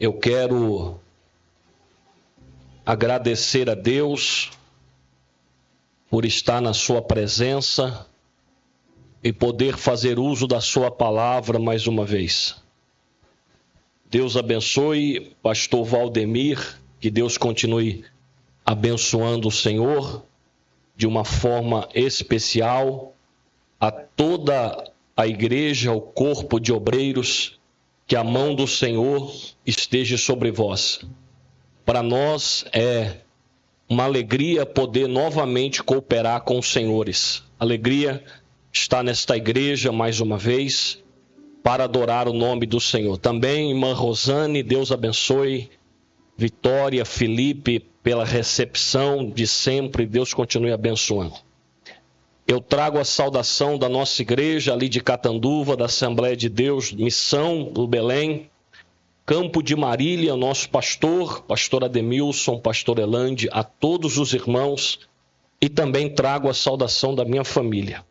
Eu quero agradecer a Deus por estar na sua presença e poder fazer uso da sua palavra mais uma vez. Deus abençoe pastor Valdemir, que Deus continue abençoando o Senhor de uma forma especial, a toda a igreja, o corpo de obreiros, que a mão do Senhor esteja sobre vós. Para nós é uma alegria poder novamente cooperar com os senhores. Alegria estar nesta igreja mais uma vez para adorar o nome do Senhor. Também, irmã Rosane, Deus abençoe. Vitória, Felipe, pela recepção de sempre, Deus continue abençoando. Eu trago a saudação da nossa igreja ali de Catanduva, da Assembleia de Deus, Missão do Belém, Campo de Marília, nosso pastor Ademilson, pastor Elande, a todos os irmãos, e também trago a saudação da minha família.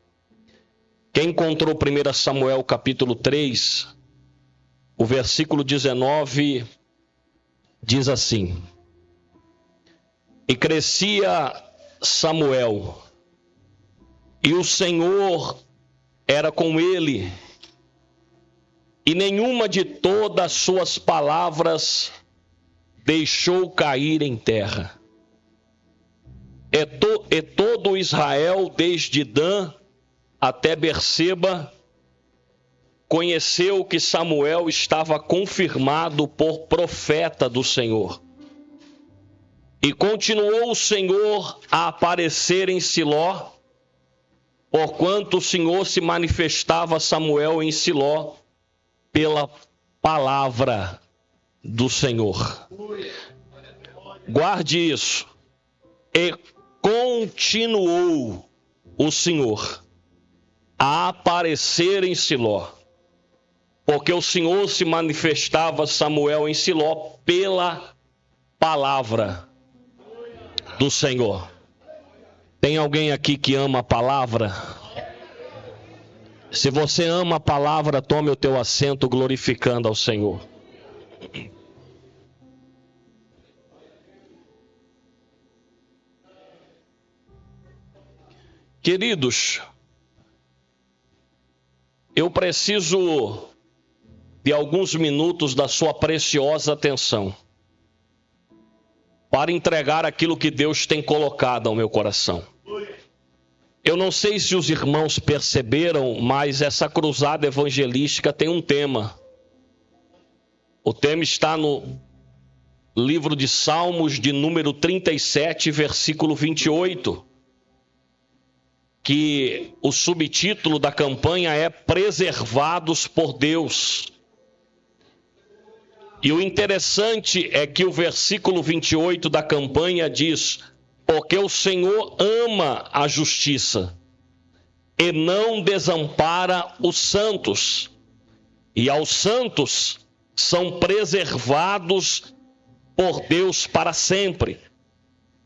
Quem encontrou 1 Samuel capítulo 3, o versículo 19, diz assim: E crescia Samuel, e o Senhor era com ele, e nenhuma de todas as suas palavras deixou cair em terra. E todo Israel, desde Dan até Berseba, conheceu que Samuel estava confirmado por profeta do Senhor. E continuou o Senhor a aparecer em Siló, porquanto o Senhor se manifestava a Samuel em Siló pela palavra do Senhor. Guarde isso. E continuou o Senhor a aparecer em Siló, porque o Senhor se manifestava a Samuel em Siló pela palavra do Senhor. Tem alguém aqui que ama a palavra? Se você ama a palavra, tome o teu assento glorificando ao Senhor. Queridos, eu preciso de alguns minutos da sua preciosa atenção para entregar aquilo que Deus tem colocado ao meu coração. Eu não sei se os irmãos perceberam, mas essa cruzada evangelística tem um tema. O tema está no livro de Salmos, de número 37, versículo 28, que o subtítulo da campanha é Preservados por Deus. E o interessante é que o versículo 28 da campanha diz: porque o Senhor ama a justiça e não desampara os santos, e aos santos são preservados por Deus para sempre,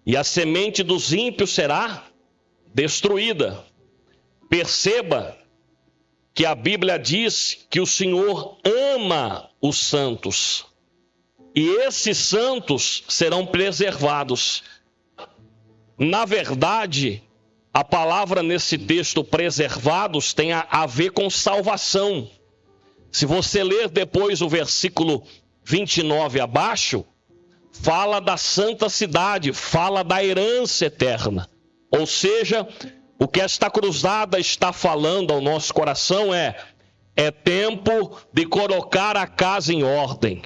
e a semente dos ímpios será destruída. Perceba que a Bíblia diz que o Senhor ama os santos, e esses santos serão preservados. Na verdade, a palavra nesse texto, preservados, tem a ver com salvação. Se você ler depois o versículo 29 abaixo, fala da santa cidade, fala da herança eterna. Ou seja, o que esta cruzada está falando ao nosso coração é tempo de colocar a casa em ordem.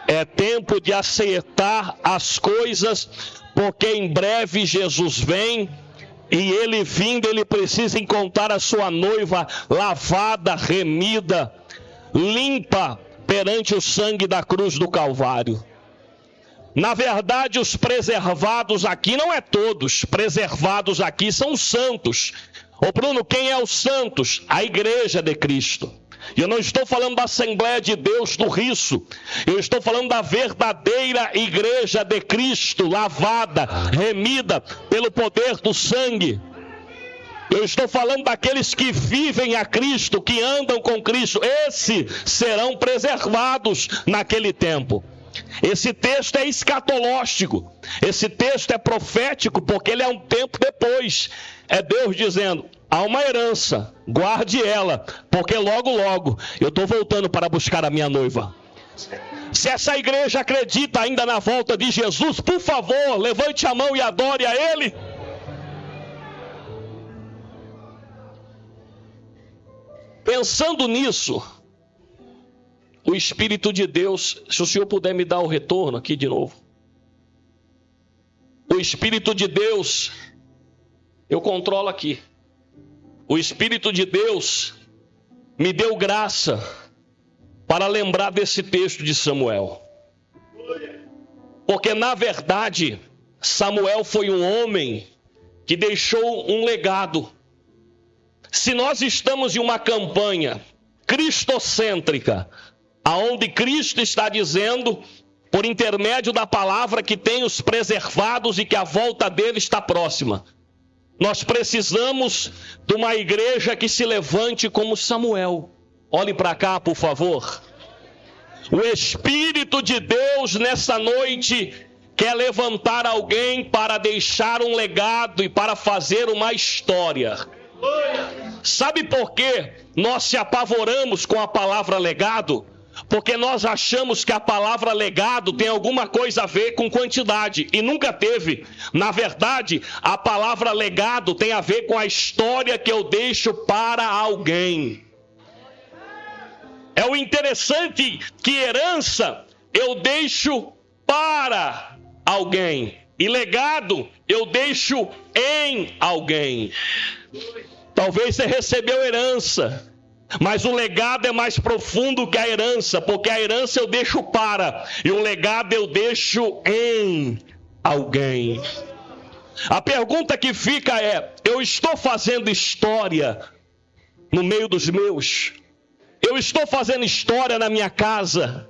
É tempo de acertar as coisas, porque em breve Jesus vem, e ele vindo, ele precisa encontrar a sua noiva lavada, remida, limpa perante o sangue da cruz do Calvário. Na verdade, os preservados aqui não é todos, preservados aqui são os santos. Ô Bruno, quem é os santos? A igreja de Cristo. E eu não estou falando da Assembleia de Deus do Risso, eu estou falando da verdadeira igreja de Cristo, lavada, remida pelo poder do sangue. Eu estou falando daqueles que vivem a Cristo, que andam com Cristo. Esses serão preservados naquele tempo. Esse texto é escatológico. Esse texto é profético, porque ele é um tempo depois. É Deus dizendo: há uma herança, guarde ela, porque logo, logo eu estou voltando para buscar a minha noiva. Se essa igreja acredita ainda na volta de Jesus, por favor, levante a mão e adore a Ele. Pensando nisso, o Espírito de Deus, se o Senhor puder me dar o retorno aqui de novo. O Espírito de Deus, eu controlo aqui. O Espírito de Deus me deu graça para lembrar desse texto de Samuel. Porque na verdade, Samuel foi um homem que deixou um legado. Se nós estamos em uma campanha cristocêntrica, aonde Cristo está dizendo, por intermédio da palavra, que tem os preservados e que a volta dele está próxima, nós precisamos de uma igreja que se levante como Samuel. Olhe para cá, por favor. O Espírito de Deus nessa noite quer levantar alguém para deixar um legado e para fazer uma história. Sabe por que nós se apavoramos com a palavra legado? Porque nós achamos que a palavra legado tem alguma coisa a ver com quantidade, e nunca teve. Na verdade, a palavra legado tem a ver com a história que eu deixo para alguém. É o interessante que herança eu deixo para alguém, e legado eu deixo em alguém. Talvez você recebeu herança, mas o legado é mais profundo que a herança, porque a herança eu deixo para, e o legado eu deixo em alguém. A pergunta que fica é: eu estou fazendo história no meio dos meus? Eu estou fazendo história na minha casa?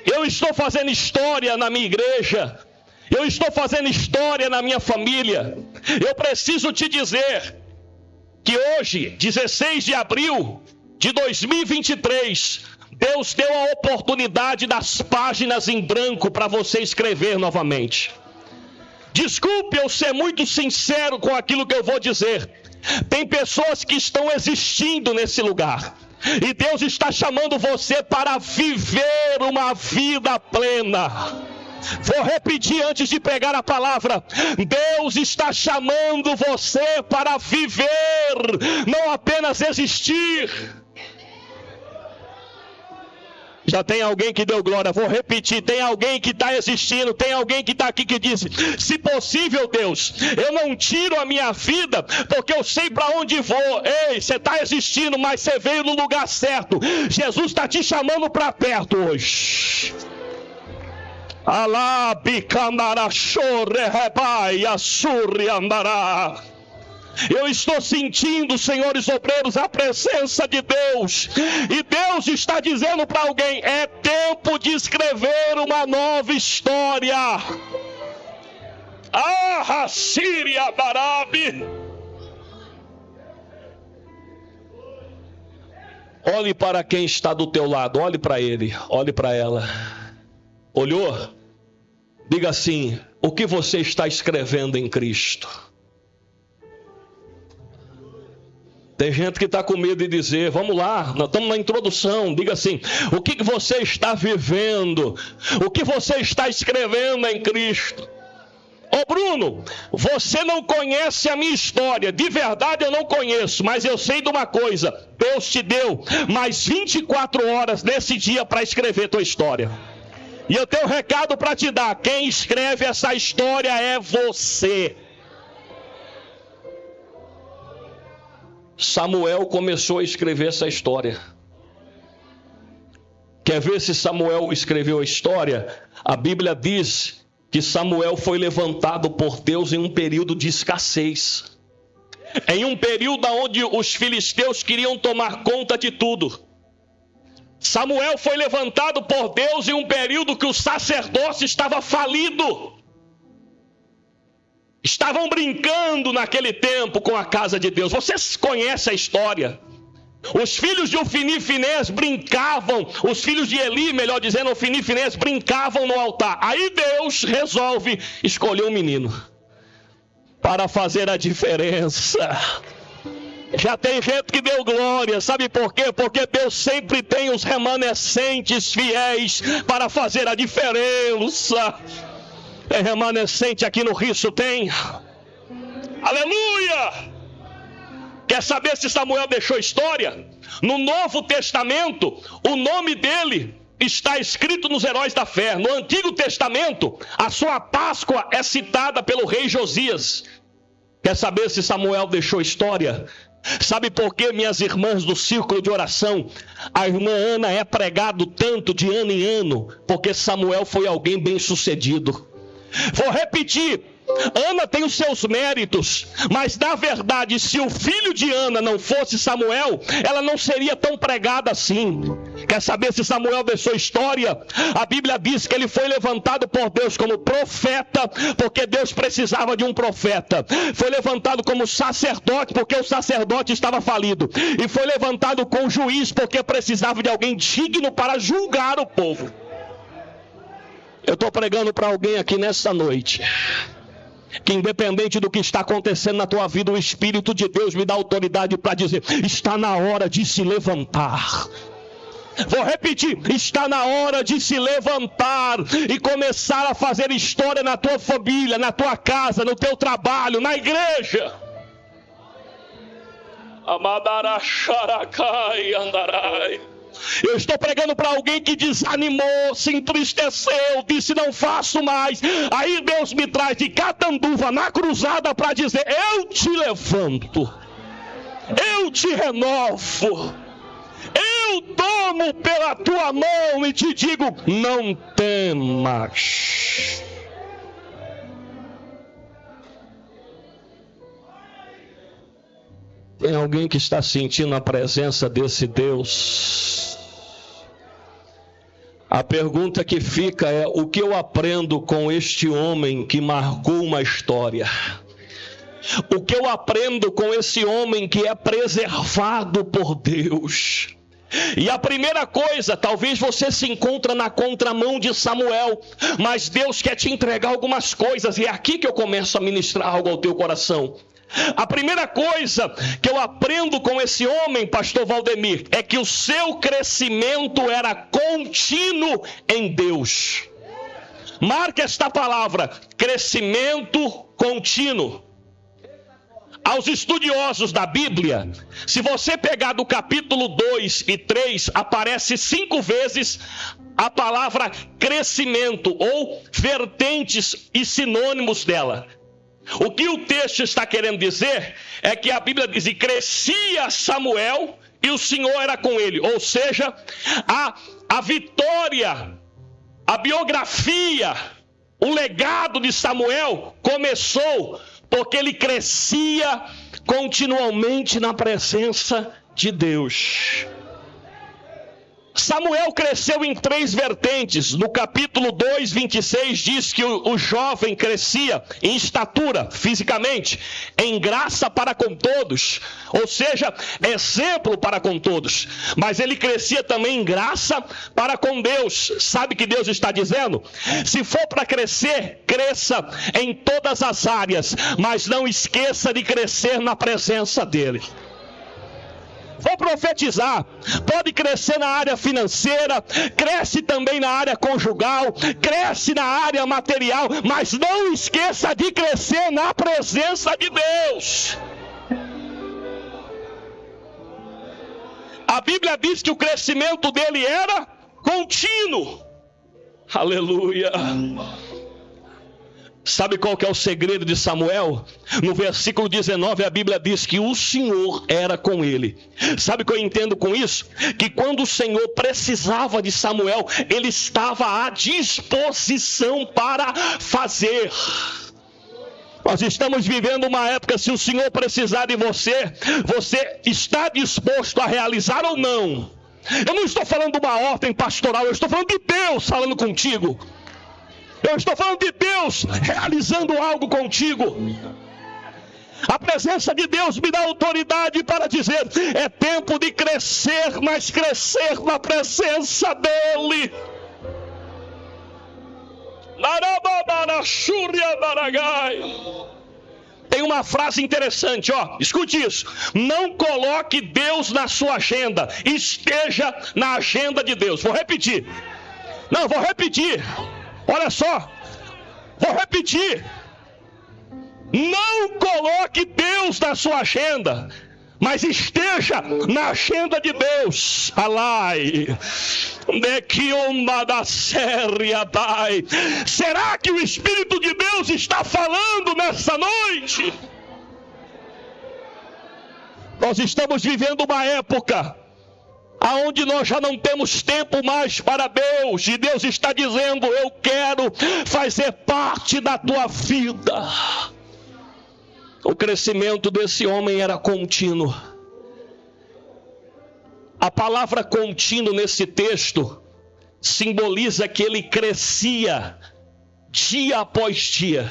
Eu estou fazendo história na minha igreja? Eu estou fazendo história na minha família? Eu preciso te dizer que hoje, 16 de abril de 2023, Deus deu a oportunidade das páginas em branco para você escrever novamente. Desculpe eu ser muito sincero com aquilo que eu vou dizer. Tem pessoas que estão existindo nesse lugar, e Deus está chamando você para viver uma vida plena. Vou repetir antes de pregar a palavra. Deus está chamando você para viver, não apenas existir. Já tem alguém que deu glória. Vou repetir, tem alguém que está existindo, tem alguém que está aqui que disse: se possível, Deus, eu não tiro a minha vida, porque eu sei para onde vou. Ei, você está existindo, mas você veio no lugar certo. Jesus está te chamando para perto hoje. Alá bicandará chore rebai assuri andará. Eu estou sentindo, senhores obreiros, a presença de Deus. E Deus está dizendo para alguém: é tempo de escrever uma nova história. Ah, Síria Barabe. Olhe para quem está do teu lado, olhe para ele, olhe para ela. Olhou? Diga assim: o que você está escrevendo em Cristo? Tem gente que está com medo de dizer. Vamos lá, nós estamos na introdução. Diga assim: o que você está vivendo? O que você está escrevendo em Cristo? Ô Bruno, você não conhece a minha história. De verdade eu não conheço, mas eu sei de uma coisa: Deus te deu mais 24 horas nesse dia para escrever tua história. E eu tenho um recado para te dar: quem escreve essa história é você. Samuel começou a escrever essa história. Quer ver se Samuel escreveu a história? A Bíblia diz que Samuel foi levantado por Deus em um período de escassez. Em um período onde os filisteus queriam tomar conta de tudo. Samuel foi levantado por Deus em um período que o sacerdócio estava falido. estavam brincando naquele tempo com a casa de Deus. Vocês conhecem a história. Os filhos de Ofni e Finés brincavam, os filhos de Eli, melhor dizendo, Ofni e Finés brincavam no altar. Aí Deus resolve escolher um menino para fazer a diferença. Já tem gente que deu glória, sabe por quê? Porque Deus sempre tem os remanescentes fiéis para fazer a diferença. Tem remanescente aqui no Risso? Tem? Aleluia! Quer saber se Samuel deixou história? No Novo Testamento, o nome dele está escrito nos Heróis da Fé. No Antigo Testamento, a sua Páscoa é citada pelo rei Josias. Quer saber se Samuel deixou história? Sabe por que, minhas irmãs do círculo de oração, a irmã Ana é pregado tanto de ano em ano? Porque Samuel foi alguém bem sucedido. Vou repetir. Ana tem os seus méritos, mas na verdade, se o filho de Ana não fosse Samuel, ela não seria tão pregada assim. Quer saber se Samuel deixou história? A Bíblia diz que ele foi levantado por Deus como profeta, porque Deus precisava de um profeta. Foi levantado como sacerdote, porque o sacerdote estava falido. E foi levantado como juiz, porque precisava de alguém digno para julgar o povo. Eu estou pregando para alguém aqui nessa noite, que independente do que está acontecendo na tua vida, o Espírito de Deus me dá autoridade para dizer: está na hora de se levantar. Vou repetir, está na hora de se levantar e começar a fazer história na tua família, na tua casa, no teu trabalho, na igreja. Amadaracharacai andarai. Eu estou pregando para alguém que desanimou, se entristeceu, disse não faço mais. Aí Deus me traz de Catanduva na cruzada para dizer: eu te levanto, eu te renovo, eu tomo pela tua mão e te digo: não temas. Tem alguém que está sentindo a presença desse Deus? A pergunta que fica é: o que eu aprendo com este homem que marcou uma história? O que eu aprendo com esse homem que é preservado por Deus? E a primeira coisa, talvez você se encontre na contramão de Samuel, mas Deus quer te entregar algumas coisas, e é aqui que eu começo a ministrar algo ao teu coração. A primeira coisa que eu aprendo com esse homem, pastor Valdemir, é que o seu crescimento era contínuo em Deus. Marque esta palavra: crescimento contínuo. Aos estudiosos da Bíblia, se você pegar do capítulo 2 e 3, aparece 5 vezes a palavra crescimento, ou vertentes e sinônimos dela. O que o texto está querendo dizer é que a Bíblia diz: e crescia Samuel e o Senhor era com ele. Ou seja, a vitória, a biografia, o legado de Samuel começou porque ele crescia continuamente na presença de Deus. Samuel cresceu em 3 vertentes. No capítulo 2, 26, diz que o jovem crescia em estatura, fisicamente, em graça para com todos, ou seja, exemplo para com todos. Mas ele crescia também em graça para com Deus. Sabe o que Deus está dizendo? Se for para crescer, cresça em todas as áreas, mas não esqueça de crescer na presença dele. Vou profetizar: pode crescer na área financeira, cresce também na área conjugal, cresce na área material, mas não esqueça de crescer na presença de Deus. A Bíblia diz que o crescimento dele era contínuo. Aleluia. Sabe qual que é o segredo de Samuel? No versículo 19 a Bíblia diz que o Senhor era com ele. Sabe o que eu entendo com isso? Que quando o Senhor precisava de Samuel, ele estava à disposição para fazer. Nós estamos vivendo uma época, se o Senhor precisar de você, você está disposto a realizar ou não? Eu não estou falando de uma ordem pastoral, eu estou falando de Deus falando contigo. Eu estou falando de Deus realizando algo contigo. A presença de Deus me dá autoridade para dizer: é tempo de crescer, mas crescer na presença dEle. Tem uma frase interessante, escute isso: não coloque Deus na sua agenda, esteja na agenda de Deus. Vou repetir. Olha só, vou repetir. Não coloque Deus na sua agenda, mas esteja na agenda de Deus. Será que o Espírito de Deus está falando nessa noite? Nós estamos vivendo uma época aonde nós já não temos tempo mais para Deus, e Deus está dizendo: eu quero fazer parte da tua vida. O crescimento desse homem era contínuo. A palavra contínuo nesse texto simboliza que ele crescia dia após dia.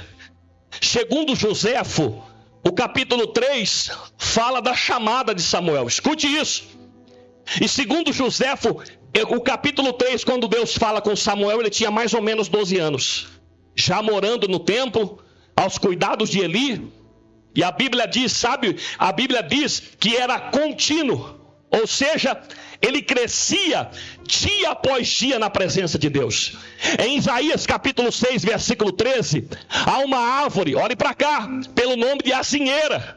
Segundo Joséfo, o capítulo 3 fala da chamada de Samuel. Escute isso. E segundo Joséfo, o capítulo 3, quando Deus fala com Samuel, ele tinha mais ou menos 12 anos. Já morando no templo, aos cuidados de Eli. E a Bíblia diz, a Bíblia diz que era contínuo. Ou seja, ele crescia dia após dia na presença de Deus. Em Isaías capítulo 6, versículo 13, há uma árvore, olhe para cá, pelo nome de azinheira.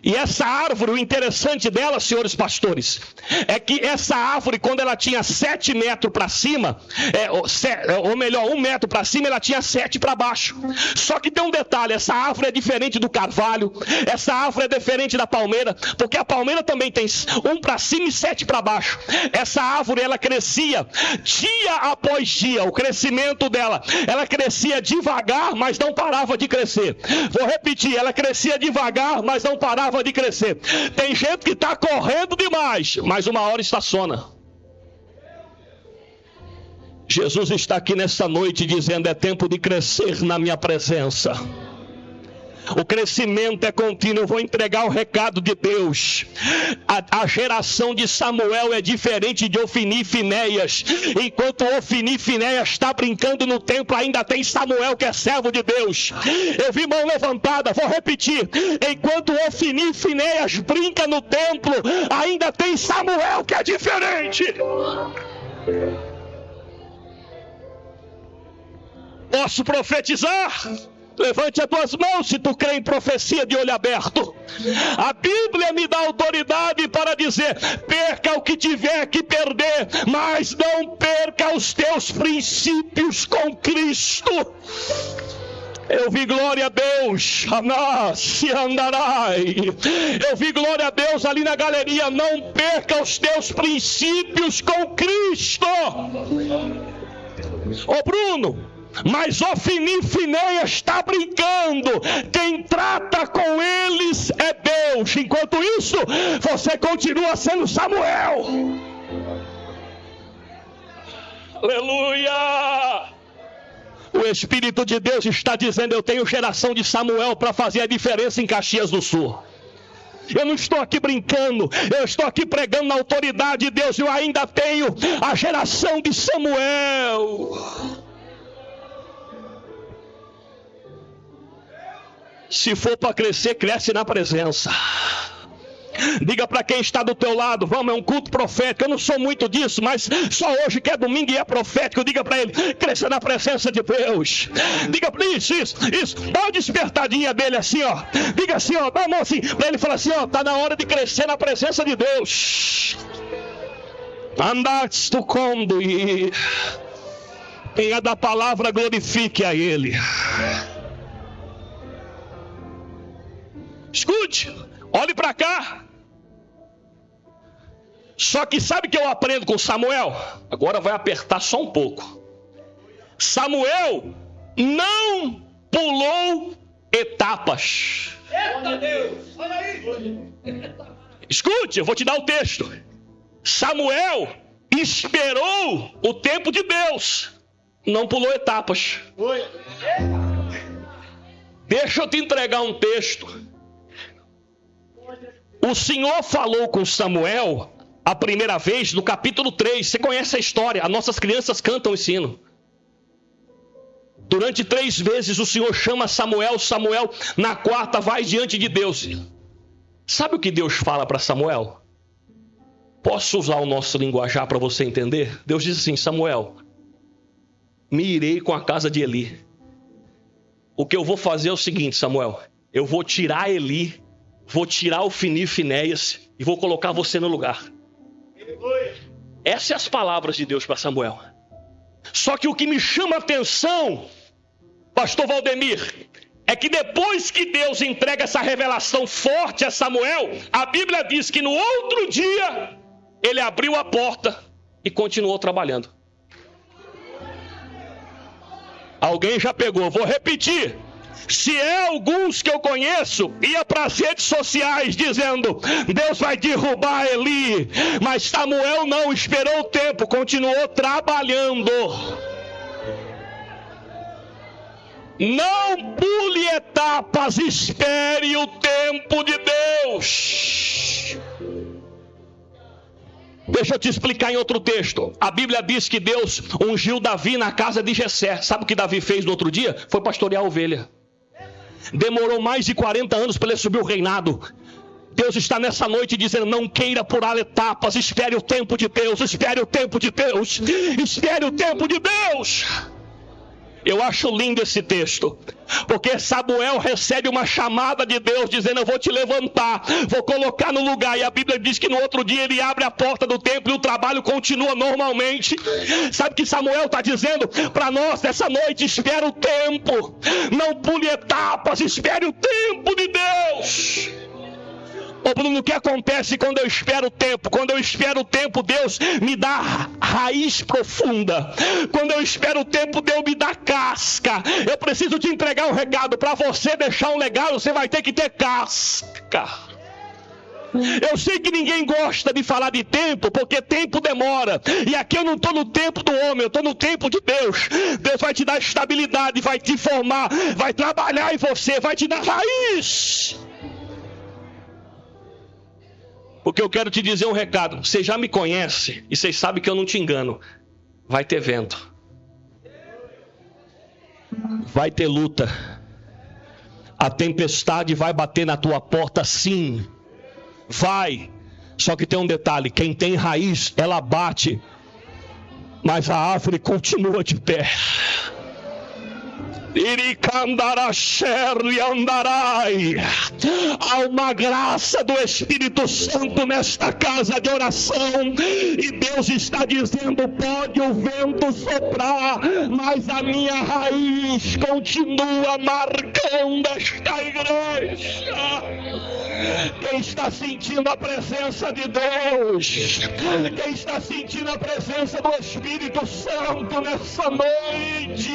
E essa árvore, o interessante dela, senhores pastores, é que essa árvore, quando ela tinha 7 metros para cima, ou melhor, 1 metro para cima, ela tinha 7 para baixo. Só que tem um detalhe: essa árvore é diferente do carvalho, essa árvore é diferente da palmeira, porque a palmeira também tem 1 para cima e 7 para baixo. Essa árvore, ela crescia dia após dia, o crescimento dela, ela crescia devagar, mas não parava de crescer. Vou repetir: ela crescia devagar, mas não parava de crescer. Tem gente que está correndo demais, mas uma hora estaciona. Jesus está aqui nessa noite dizendo: é tempo de crescer na minha presença. O crescimento é contínuo. Eu vou entregar o recado de Deus. A geração de Samuel é diferente de Ofni e Finéias. Enquanto Ofni e Finéias está brincando no templo, ainda tem Samuel, que é servo de Deus. Eu vi mão levantada, vou repetir: enquanto Ofni e Finéias brinca no templo, ainda tem Samuel, que é diferente. Posso profetizar? Levante as tuas mãos se tu crê em profecia de olho aberto. A Bíblia me dá autoridade para dizer: perca o que tiver que perder, mas não perca os teus princípios com Cristo. Eu vi glória a Deus. Eu vi glória a Deus ali na galeria. Não perca os teus princípios com Cristo. Ô Bruno, mas Ofni e Finéias está brincando. Quem trata com eles é Deus. Enquanto isso, você continua sendo Samuel. Aleluia! O Espírito de Deus está dizendo: eu tenho geração de Samuel para fazer a diferença em Caxias do Sul. Eu não estou aqui brincando, eu estou aqui pregando na autoridade de Deus. Eu ainda tenho a geração de Samuel. Se for para crescer, cresce na presença. Diga para quem está do teu lado: vamos, é um culto profético. Eu não sou muito disso, mas só hoje que é domingo e é profético. Diga para ele: cresça na presença de Deus. Diga para ele: isso. Dá uma despertadinha dele assim, ó. Diga assim, ó, dá a mão assim, para ele falar assim, ó: tá na hora de crescer na presença de Deus. Andaste tu quando e quem é da palavra glorifique a Ele. Escute, olhe para cá. Só que sabe o que eu aprendo com Samuel? Agora vai apertar só um pouco. Samuel não pulou etapas. Eita Deus, olha aí. Escute, eu vou te dar o texto. Samuel esperou o tempo de Deus. não pulou etapas. Deixa eu te entregar um texto. O Senhor falou com Samuel a primeira vez no capítulo 3. Você conhece a história, as nossas crianças cantam esse hino. Durante 3 vezes o Senhor chama Samuel. Samuel, na quarta, vai diante de Deus. Sabe o que Deus fala para Samuel? Posso usar o nosso linguajar para você entender? Deus diz assim: Samuel, me irei com a casa de Eli. O que eu vou fazer é o seguinte, Samuel. Eu vou tirar Eli, vou tirar o Ofni e Finéias e vou colocar você no lugar. Essas são as palavras de Deus para Samuel. Só que o que me chama a atenção, pastor Valdemir, é que depois que Deus entrega essa revelação forte a Samuel, a Bíblia diz que no outro dia ele abriu a porta e continuou trabalhando. Alguém já pegou? Vou repetir. Se é alguns que eu conheço, ia para as redes sociais dizendo: Deus vai derrubar Eli. Mas Samuel não esperou o tempo, continuou trabalhando. Não pule etapas, espere o tempo de Deus. Deixa eu te explicar em outro texto. A Bíblia diz que Deus ungiu Davi na casa de Jessé. Sabe o que Davi fez no outro dia? Foi pastorear a ovelha. Demorou mais de 40 anos para ele subir o reinado. Deus está nessa noite dizendo: não queira pular etapas, espere o tempo de Deus, espere o tempo de Deus, espere o tempo de Deus. Eu acho lindo esse texto, porque Samuel recebe uma chamada de Deus dizendo: eu vou te levantar, vou colocar no lugar. E a Bíblia diz que no outro dia ele abre a porta do templo e o trabalho continua normalmente. Sabe o que Samuel está dizendo para nós nessa noite? Espera o tempo, não pule etapas, espere o tempo de Deus. Ô Bruno, o que acontece quando eu espero o tempo? Quando eu espero o tempo, Deus me dá raiz profunda. Quando eu espero o tempo, Deus me dá casca. Eu preciso te entregar um recado. Para você deixar um legado, você vai ter que ter casca. Eu sei que ninguém gosta de falar de tempo, porque tempo demora. E aqui eu não estou no tempo do homem, eu estou no tempo de Deus. Deus vai te dar estabilidade, vai te formar, vai trabalhar em você, vai te dar raiz. Porque eu quero te dizer um recado. Você já me conhece e vocês sabem que eu não te engano. Vai ter vento. Vai ter luta. A tempestade vai bater na tua porta, sim. Vai. Só que tem um detalhe. Quem tem raiz, ela bate. Mas a árvore continua de pé. Há uma graça do Espírito Santo nesta casa de oração, e Deus está dizendo: pode o vento soprar, mas a minha raiz continua marcando esta igreja. Quem está sentindo a presença de Deus? Quem está sentindo a presença do Espírito Santo nessa noite?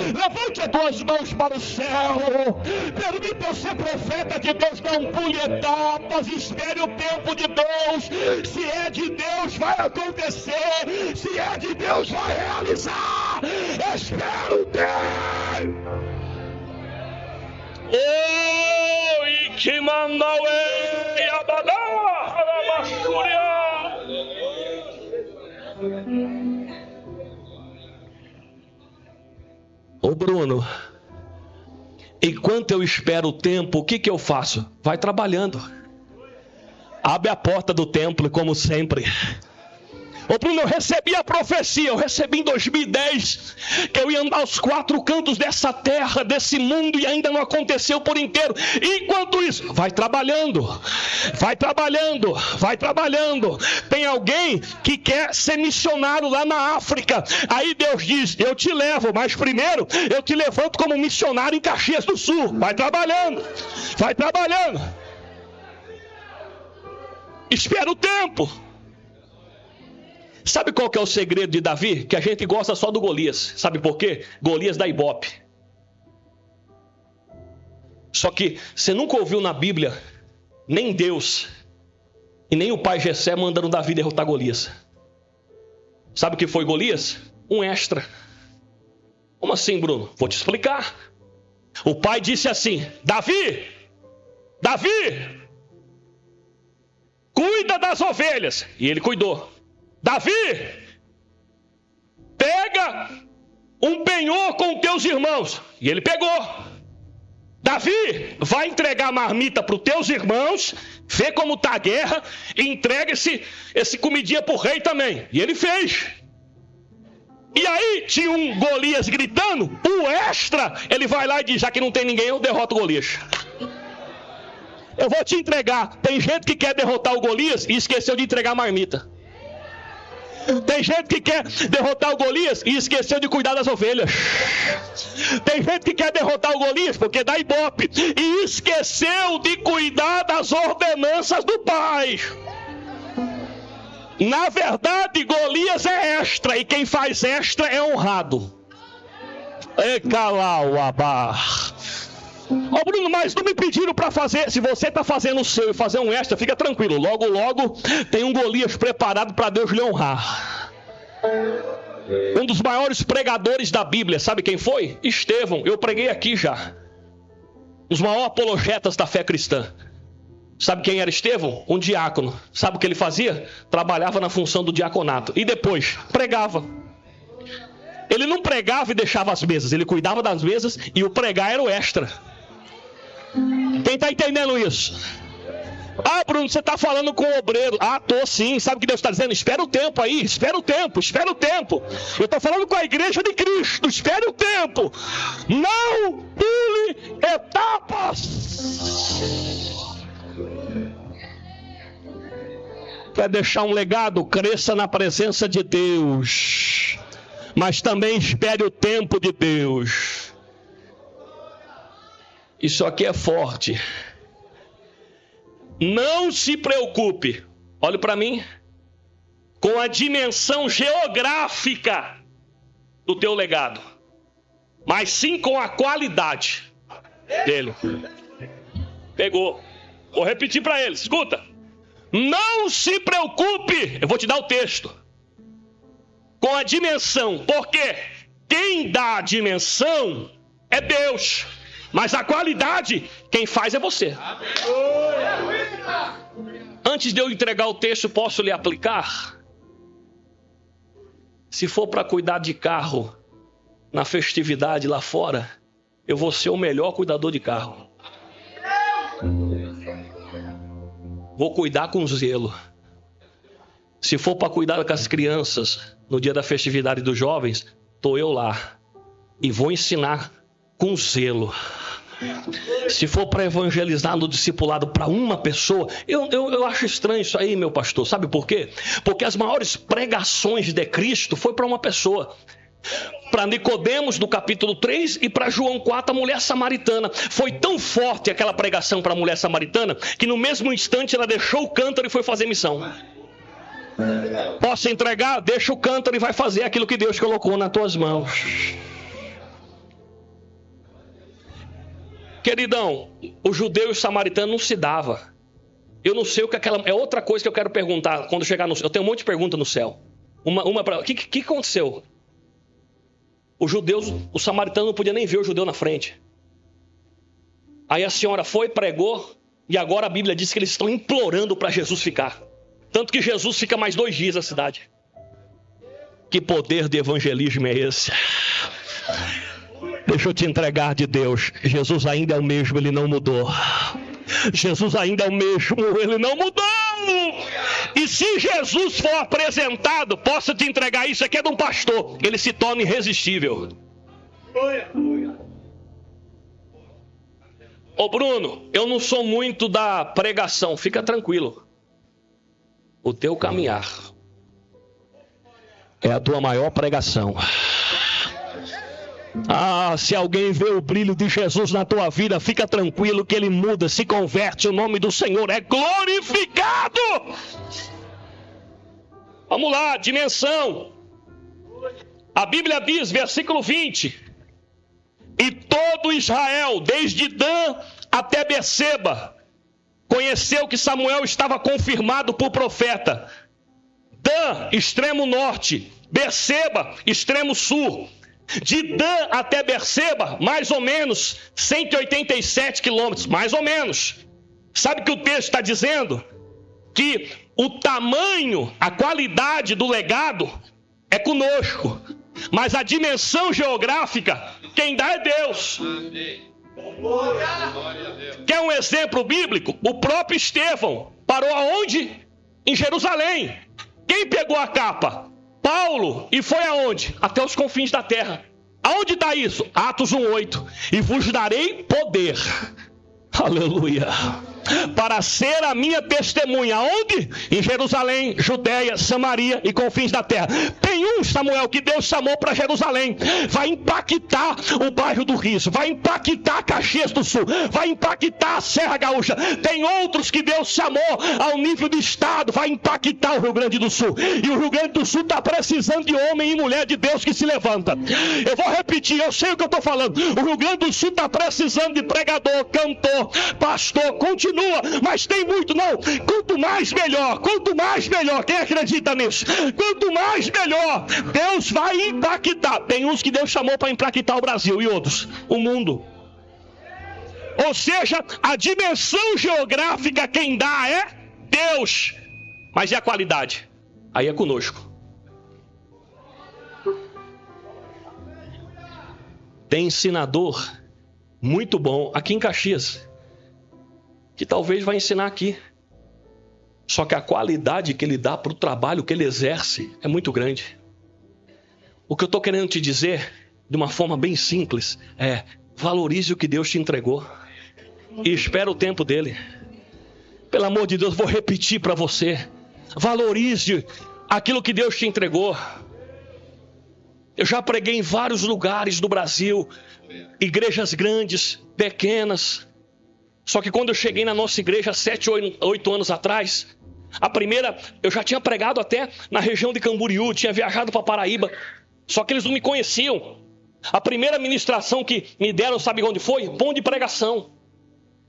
Levante as tuas mãos para o céu. Permita eu ser profeta de Deus. Não pule etapas, espere o tempo de Deus. Se é de Deus, vai acontecer. Se é de Deus, vai realizar. Espere o tempo. Oi, que mandauei abadá, Ô Bruno, enquanto eu espero o tempo, o que eu faço? Vai trabalhando. Abre a porta do templo, como sempre. Ô Bruno, eu recebi a profecia, eu recebi em 2010, que eu ia andar aos 4 cantos dessa terra, desse mundo, e ainda não aconteceu por inteiro. Enquanto isso, vai trabalhando, vai trabalhando, vai trabalhando. Tem alguém que quer ser missionário lá na África, aí Deus diz: eu te levo, mas primeiro eu te levanto como missionário em Caxias do Sul. Vai trabalhando, vai trabalhando. Espera o tempo. Sabe qual que é o segredo de Davi? Que a gente gosta só do Golias. Sabe por quê? Golias da Ibope. Só que você nunca ouviu na Bíblia nem Deus e nem o pai Jessé mandando Davi derrotar Golias. Sabe o que foi Golias? Um extra. Como assim, Bruno? Vou te explicar. O pai disse assim: Davi, cuida das ovelhas. E ele cuidou. Davi, pega um penhor com teus irmãos. E ele pegou. Davi, vai entregar a marmita para os teus irmãos, vê como está a guerra, e entrega esse comidinha para o rei também. E ele fez. E aí tinha um Golias gritando, o extra, ele vai lá e diz: já que não tem ninguém, eu derroto o Golias. Eu vou te entregar. Tem gente que quer derrotar o Golias e esqueceu de entregar a marmita. Tem gente que quer derrotar o Golias e esqueceu de cuidar das ovelhas. Tem gente que quer derrotar o Golias porque dá ibope e esqueceu de cuidar das ordenanças do pai. Na verdade, Golias é extra, e quem faz extra é honrado. Ó, Bruno, mas não me pediram para fazer. Se você está fazendo o seu e fazer um extra, fica tranquilo. Logo, logo, tem um Golias preparado para Deus lhe honrar. Um dos maiores pregadores da Bíblia, sabe quem foi? Estevão. Eu preguei aqui já. Os maiores apologetas da fé cristã. Sabe quem era Estevão? Um diácono. Sabe o que ele fazia? Trabalhava na função do diaconato. E depois, pregava. Ele não pregava e deixava as mesas. Ele cuidava das mesas e o pregar era o extra. Quem está entendendo isso? Ah, Bruno, você está falando com o obreiro. Ah, tô sim. Sabe o que Deus está dizendo? Espera o tempo aí. Espera o tempo. Eu estou falando com a igreja de Cristo. Espere o tempo. Não pule etapas. Quer deixar um legado? Cresça na presença de Deus. Mas também espere o tempo de Deus. Isso aqui é forte. Não se preocupe, olhe para mim, com a dimensão geográfica do teu legado, mas sim com a qualidade dele. Pegou. Vou repetir para eles, escuta. Não se preocupe, eu vou te dar o texto, com a dimensão, porque quem dá a dimensão é Deus. Mas a qualidade, quem faz é você. Antes de eu entregar o texto, posso lhe aplicar? Se for para cuidar de carro na festividade lá fora, eu vou ser o melhor cuidador de carro. Vou cuidar com zelo. Se for para cuidar com as crianças no dia da festividade dos jovens, estou eu lá e vou ensinar com zelo. Se for para evangelizar no discipulado para uma pessoa, eu acho estranho isso aí, meu pastor. Sabe por quê? Porque as maiores pregações de Cristo foi para uma pessoa. Para Nicodemos no capítulo 3 e para João 4, a mulher samaritana. Foi tão forte aquela pregação para a mulher samaritana que no mesmo instante ela deixou o cântaro e foi fazer missão. Posso entregar? Deixa o cântaro e vai fazer aquilo que Deus colocou nas tuas mãos. Queridão, o judeu e o samaritano não se dava. Eu não sei o que aquela... É outra coisa que eu quero perguntar quando chegar no céu. Eu tenho um monte de perguntas no céu. O que aconteceu? Os judeus, o samaritano não podia nem ver o judeu na frente. Aí a senhora foi, pregou, e agora a Bíblia diz que eles estão implorando para Jesus ficar. Tanto que Jesus fica mais 2 dias na cidade. Que poder de evangelismo é esse? Deixa eu te entregar de Deus. Jesus ainda é o mesmo, Ele não mudou. Jesus ainda é o mesmo, Ele não mudou. E se Jesus for apresentado, posso te entregar isso aqui é de um pastor, ele se torna irresistível. Ô Bruno, eu não sou muito da pregação, fica tranquilo. O teu caminhar é a tua maior pregação. Ah, se alguém vê o brilho de Jesus na tua vida, fica tranquilo que ele muda, se converte, o nome do Senhor é glorificado. Vamos lá, dimensão. A Bíblia diz, versículo 20: e todo Israel, desde Dan até Berseba, conheceu que Samuel estava confirmado por profeta. Dan, extremo norte, Berseba, extremo sul. De Dan até Berseba, mais ou menos 187 quilômetros, mais ou menos. Sabe o que o texto está dizendo? Que o tamanho, a qualidade do legado é conosco, mas a dimensão geográfica, quem dá é Deus. Quer um exemplo bíblico? O próprio Estevão parou aonde? Em Jerusalém. Quem pegou a capa? Paulo. E foi aonde? Até os confins da terra. Aonde está isso? Atos 1:8. E vos darei poder. Aleluia. Para ser a minha testemunha. Onde? Em Jerusalém, Judeia, Samaria e confins da terra. Tem um, Samuel, que Deus chamou para Jerusalém. Vai impactar o bairro do Riso. Vai impactar Caxias do Sul. Vai impactar a Serra Gaúcha. Tem outros que Deus chamou ao nível de estado. Vai impactar o Rio Grande do Sul. E o Rio Grande do Sul está precisando de homem e mulher de Deus que se levanta. Eu vou repetir, eu sei o que eu estou falando. O Rio Grande do Sul está precisando de pregador, cantor, pastor. Continua, mas tem muito não. Quanto mais melhor, quanto mais melhor. Quem acredita nisso? Quanto mais melhor. Deus vai impactar. Tem uns que Deus chamou para impactar o Brasil e outros o mundo. Ou seja, a dimensão geográfica quem dá é Deus, mas e a qualidade? Aí é conosco. Tem ensinador muito bom aqui em Caxias, que talvez vai ensinar aqui. Só que a qualidade que ele dá para o trabalho que ele exerce é muito grande. O que eu estou querendo te dizer, de uma forma bem simples, é: valorize o que Deus te entregou e espera o tempo dele. Pelo amor de Deus, vou repetir para você: valorize aquilo que Deus te entregou. Eu já preguei em vários lugares do Brasil, igrejas grandes, pequenas. Só que quando eu cheguei na nossa igreja 7, 8 anos atrás, a primeira, eu já tinha pregado até na região de Camboriú, tinha viajado para Paraíba, só que eles não me conheciam. A primeira ministração que me deram, sabe onde foi? Pão de pregação.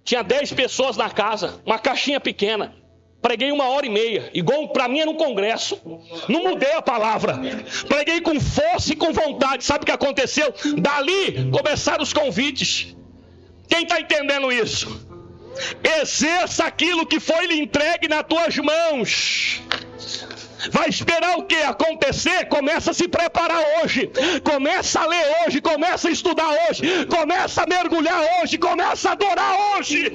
Tinha 10 pessoas na casa, uma caixinha pequena. Preguei 1h30, igual para mim era um congresso. Não mudei a palavra. Preguei com força e com vontade. Sabe o que aconteceu? Dali começaram os convites. Quem está entendendo isso? Exerça aquilo que foi lhe entregue nas tuas mãos. Vai esperar o que acontecer? Começa a se preparar hoje. Começa a ler hoje. Começa a estudar hoje. Começa a mergulhar hoje. Começa a adorar hoje.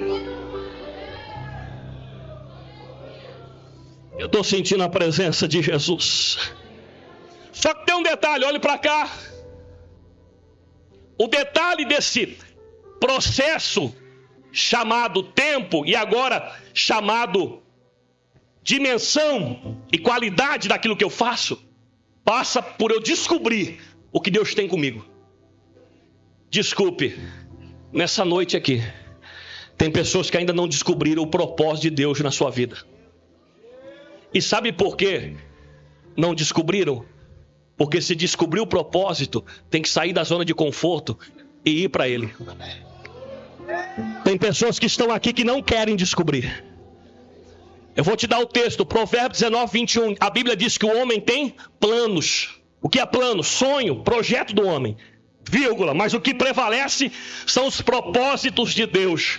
Eu estou sentindo a presença de Jesus. Só que tem um detalhe, olhe para cá. O detalhe desse processo chamado tempo e agora chamado dimensão e qualidade daquilo que eu faço, passa por eu descobrir o que Deus tem comigo. Desculpe, nessa noite aqui, tem pessoas que ainda não descobriram o propósito de Deus na sua vida. E sabe por quê não descobriram? Porque se descobrir o propósito, tem que sair da zona de conforto e ir para ele. Tem pessoas que estão aqui que não querem descobrir. Eu vou te dar o texto, Provérbios 19:21. A Bíblia diz que o homem tem planos. O que é plano? Sonho, projeto do homem. Vírgula, mas o que prevalece são os propósitos de Deus.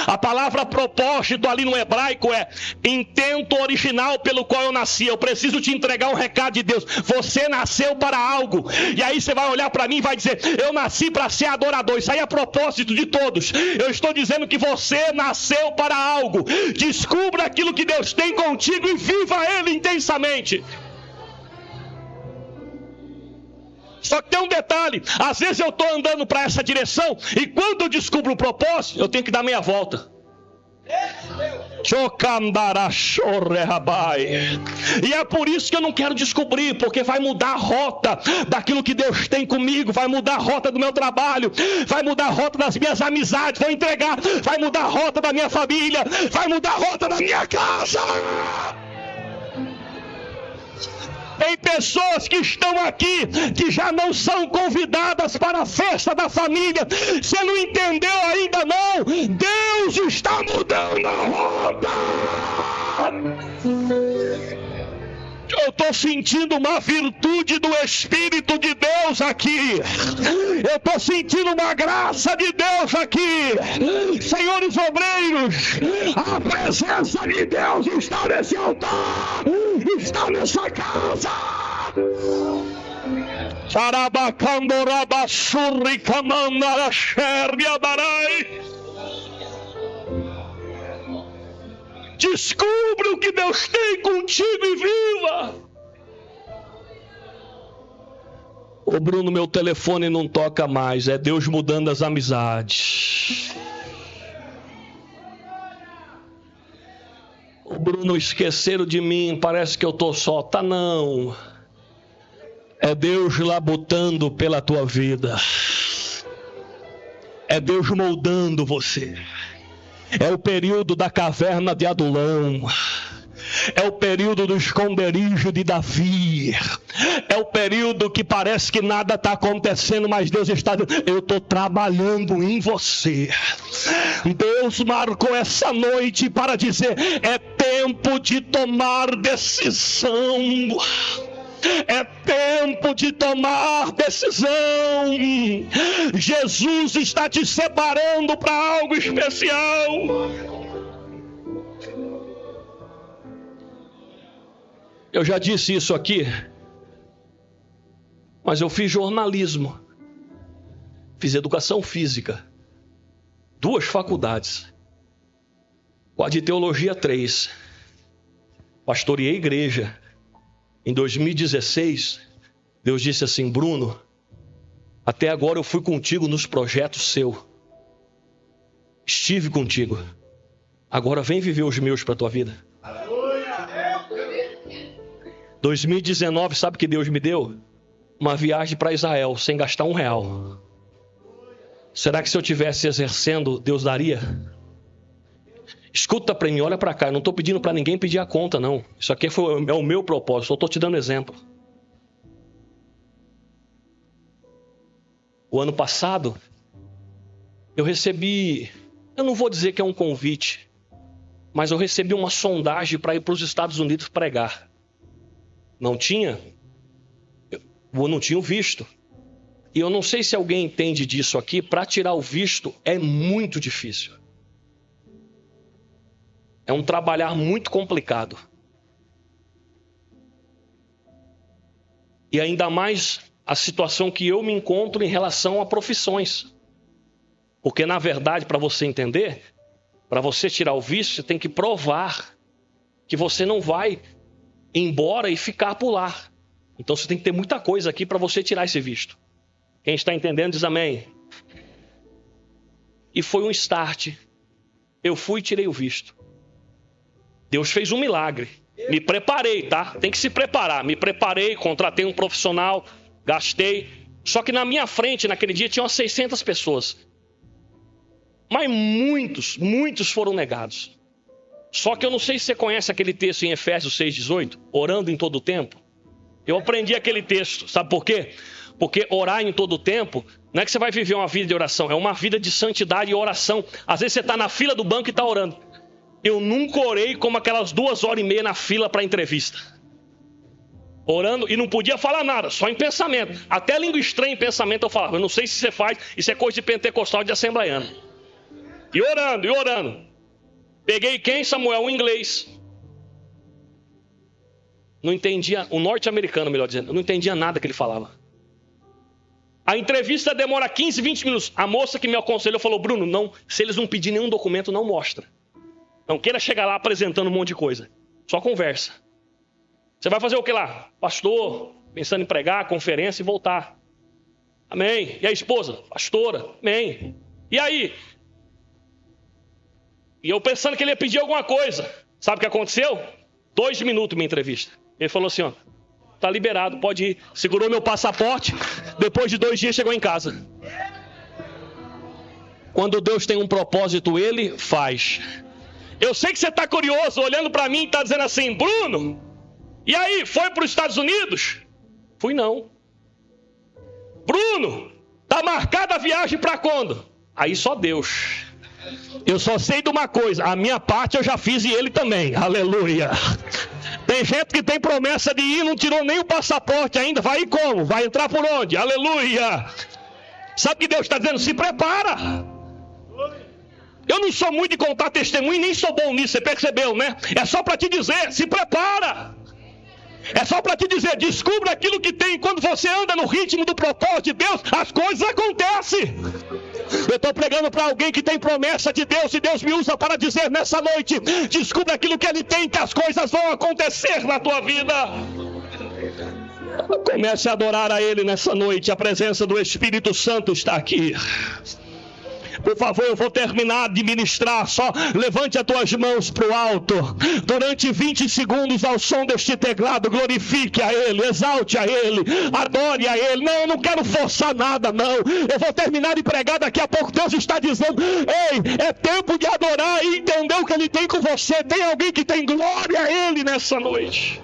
A palavra propósito ali no hebraico é intento original pelo qual eu nasci. Eu preciso te entregar um recado de Deus. Você nasceu para algo. E aí você vai olhar para mim e vai dizer: eu nasci para ser adorador. Isso aí é propósito de todos. Eu estou dizendo que você nasceu para algo. Descubra aquilo que Deus tem contigo e viva ele intensamente. Só que tem um detalhe, às vezes eu estou andando para essa direção e quando eu descubro o propósito, eu tenho que dar meia volta. E é por isso que eu não quero descobrir, porque vai mudar a rota daquilo que Deus tem comigo, vai mudar a rota do meu trabalho, vai mudar a rota das minhas amizades, vou entregar, vai mudar a rota da minha família, vai mudar a rota da minha casa. Tem pessoas que estão aqui que já não são convidadas para a festa da família. Você não entendeu ainda não? Deus está mudando a rota. Eu estou sentindo uma virtude do Espírito de Deus aqui. Eu estou sentindo uma graça de Deus aqui. Senhores obreiros, a presença de Deus está nesse altar, está nessa casa. Descubra o que Deus tem contigo e viva. Ô Bruno, meu telefone não toca mais. É Deus mudando as amizades. Ô Bruno, esqueceram de mim. Parece que eu tô só. Tá não. É Deus labutando pela tua vida. É Deus moldando você. É o período da caverna de Adulão. É o período do esconderijo de Davi. É o período que parece que nada está acontecendo, mas Deus está dizendo: eu estou trabalhando em você. Deus marcou essa noite para dizer: é tempo de tomar decisão. É tempo de tomar decisão. Jesus está te separando para algo especial. Eu já disse isso aqui, mas eu fiz jornalismo, fiz educação física, 2 faculdades, com a de teologia 3, pastoreei igreja. Em 2016, Deus disse assim: Bruno, até agora eu fui contigo nos projetos seus. Estive contigo. Agora vem viver os meus para a tua vida. 2019, sabe o que Deus me deu? Uma viagem para Israel, sem gastar R$1. Será que se eu estivesse exercendo, Deus daria? Escuta para mim, olha para cá. Eu não estou pedindo para ninguém pedir a conta, não. Isso aqui é o meu propósito. Só estou te dando exemplo. O ano passado, eu recebi... Eu não vou dizer que é um convite, mas eu recebi uma sondagem para ir para os Estados Unidos pregar. Não tinha? Eu não tinha o visto. E eu não sei se alguém entende disso aqui. Para tirar o visto é muito difícil. É um trabalhar muito complicado. E ainda mais a situação que eu me encontro em relação a profissões. Porque, na verdade, para você entender, para você tirar o visto, você tem que provar que você não vai embora e ficar por lá. Então você tem que ter muita coisa aqui para você tirar esse visto. Quem está entendendo diz amém. E foi um start. Eu fui e tirei o visto. Deus fez um milagre. Me preparei, tá? Tem que se preparar. Me preparei, contratei um profissional, gastei. Só que na minha frente, naquele dia, tinham umas 600 pessoas. Mas muitos foram negados. Só que eu não sei se você conhece aquele texto em Efésios 6,18, orando em todo o tempo. Eu aprendi aquele texto, sabe por quê? Porque orar em todo o tempo, não é que você vai viver uma vida de oração, é uma vida de santidade e oração. Às vezes você está na fila do banco e está orando. Eu nunca orei como aquelas 2h30 na fila para entrevista. Orando e não podia falar nada, só em pensamento. Até língua estranha em pensamento eu falava. Eu não sei se você faz, isso é coisa de pentecostal, de assembleiano. E orando. Peguei quem, Samuel? O inglês. Não entendia, o norte-americano, melhor dizendo. Eu não entendia nada que ele falava. A entrevista demora 15, 20 minutos. A moça que me aconselhou falou: Bruno, não, se eles não pedirem nenhum documento, não mostra. Não queira chegar lá apresentando um monte de coisa. Só conversa. Você vai fazer o que lá? Pastor, pensando em pregar, conferência e voltar. Amém. E a esposa? Pastora. Amém. E aí? E eu pensando que ele ia pedir alguma coisa. Sabe o que aconteceu? 2 minutos minha entrevista. Ele falou assim, ó: tá liberado, pode ir. Segurou meu passaporte. Depois de 2 dias chegou em casa. Quando Deus tem um propósito, Ele faz. Eu sei que você está curioso, olhando para mim e está dizendo assim: Bruno, e aí, foi para os Estados Unidos? Fui não. Bruno, tá marcada a viagem para quando? Aí só Deus. Eu só sei de uma coisa: a minha parte eu já fiz e ele também. Aleluia. Tem gente que tem promessa de ir, não tirou nem o passaporte ainda. Vai ir como? Vai entrar por onde? Aleluia! Sabe o que Deus está dizendo? Se prepara. Eu não sou muito de contar testemunho, nem sou bom nisso, você percebeu, né? É só para te dizer, se prepara. É só para te dizer, descubra aquilo que tem. Quando você anda no ritmo do propósito de Deus, as coisas acontecem. Eu estou pregando para alguém que tem promessa de Deus, e Deus me usa para dizer nessa noite, descubra aquilo que Ele tem, que as coisas vão acontecer na tua vida. Comece a adorar a Ele nessa noite. A presença do Espírito Santo está aqui. Por favor, eu vou terminar de ministrar. Só levante as tuas mãos para o alto. Durante 20 segundos, ao som deste teclado, glorifique a Ele, exalte a Ele, adore a Ele. Não, eu não quero forçar nada, não. Eu vou terminar de pregar. Daqui a pouco Deus está dizendo: ei, é tempo de adorar e entender o que Ele tem com você. Tem alguém que tem glória a Ele nessa noite?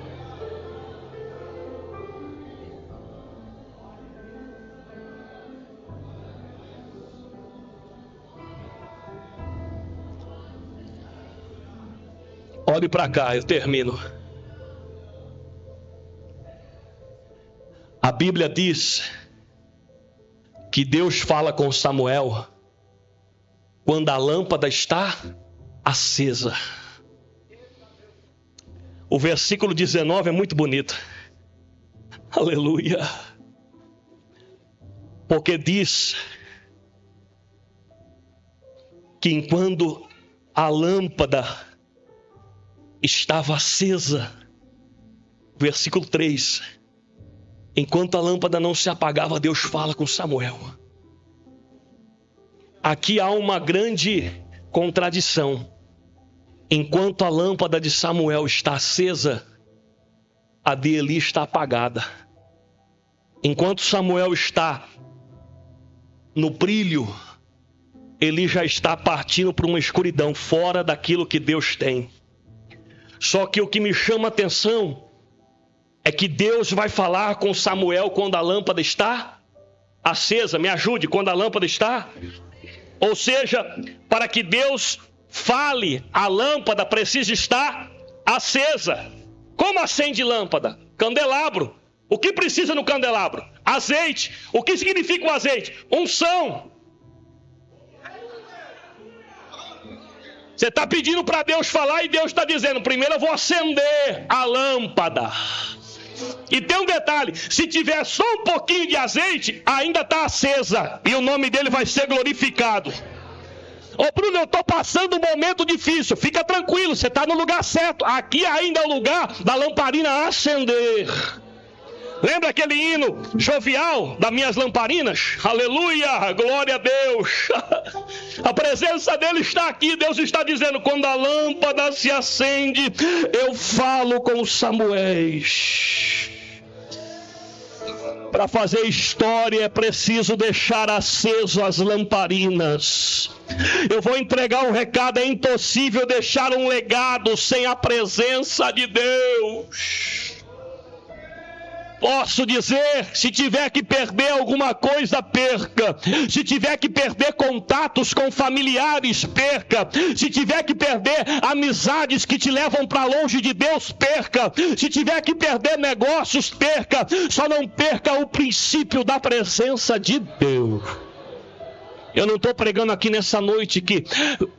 Olhe para cá, eu termino. A Bíblia diz que Deus fala com Samuel quando a lâmpada está acesa. O versículo 19 é muito bonito. Aleluia. Porque diz que enquanto a lâmpada estava acesa, versículo 3, enquanto a lâmpada não se apagava, Deus fala com Samuel. Aqui há uma grande contradição. Enquanto a lâmpada de Samuel está acesa, a de Eli está apagada. Enquanto Samuel está no brilho, Eli já está partindo para uma escuridão, fora daquilo que Deus tem. Só que o que me chama a atenção é que Deus vai falar com Samuel quando a lâmpada está acesa. Me ajude, quando a lâmpada está. Ou seja, para que Deus fale, a lâmpada precisa estar acesa. Como acende lâmpada? Candelabro. O que precisa no candelabro? Azeite. O que significa o azeite? Unção. Você está pedindo para Deus falar e Deus está dizendo: primeiro eu vou acender a lâmpada. E tem um detalhe: se tiver só um pouquinho de azeite, ainda está acesa, e o nome dele vai ser glorificado. Ô Bruno, eu estou passando um momento difícil. Fica tranquilo, você está no lugar certo. Aqui ainda é o lugar da lamparina acender. Lembra aquele hino jovial das minhas lamparinas? Aleluia, glória a Deus. A presença dele está aqui. Deus está dizendo: quando a lâmpada se acende, eu falo com os Samuéis. Para fazer história é preciso deixar aceso as lamparinas. Eu vou entregar um recado: é impossível deixar um legado sem a presença de Deus. Posso dizer, se tiver que perder alguma coisa, perca. Se tiver que perder contatos com familiares, perca. Se tiver que perder amizades que te levam para longe de Deus, perca. Se tiver que perder negócios, perca. Só não perca o princípio da presença de Deus. Eu não estou pregando aqui nessa noite que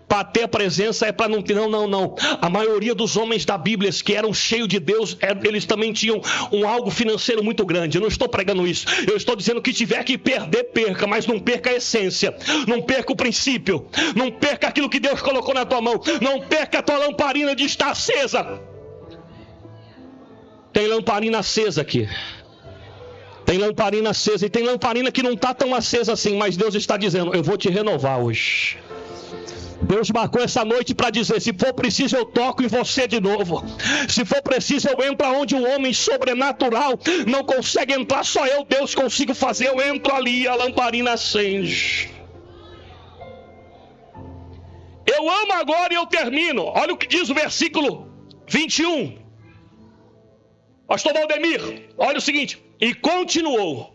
para ter a presença é para não ter. Não. A maioria dos homens da Bíblia que eram cheios de Deus, eles também tinham algo financeiro muito grande. Eu não estou pregando isso. Eu estou dizendo que tiver que perder, perca. Mas não perca a essência. Não perca o princípio. Não perca aquilo que Deus colocou na tua mão. Não perca a tua lamparina de estar acesa. Tem lamparina acesa aqui. Tem lamparina acesa e tem lamparina que não está tão acesa assim, mas Deus está dizendo: eu vou te renovar hoje. Deus marcou essa noite para dizer: se for preciso eu toco em você de novo. Se for preciso eu entro onde um homem sobrenatural não consegue entrar, só eu, Deus, consigo fazer. Eu entro ali, a lamparina acende. Eu amo agora e eu termino. Olha o que diz o versículo 21. Pastor Valdemir, olha o seguinte: e continuou.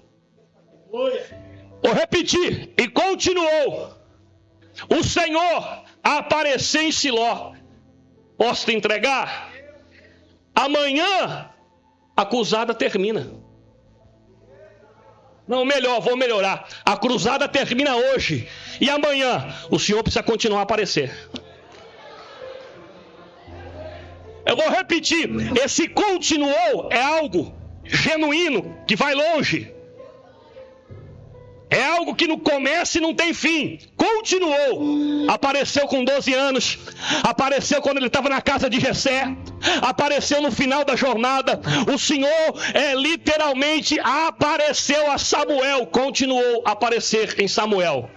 Vou repetir: e continuou o Senhor a aparecer em Siló. Posso te entregar? Amanhã a cruzada termina. Não, vou melhorar. A cruzada termina hoje. E amanhã o Senhor precisa continuar a aparecer. Eu vou repetir. Esse continuou é algo genuíno, que vai longe. É algo que não começa e não tem fim. Continuou. Apareceu com 12 anos. Apareceu quando ele estava na casa de Jessé. Apareceu no final da jornada. O Senhor literalmente apareceu a Samuel. Continuou a aparecer em Samuel.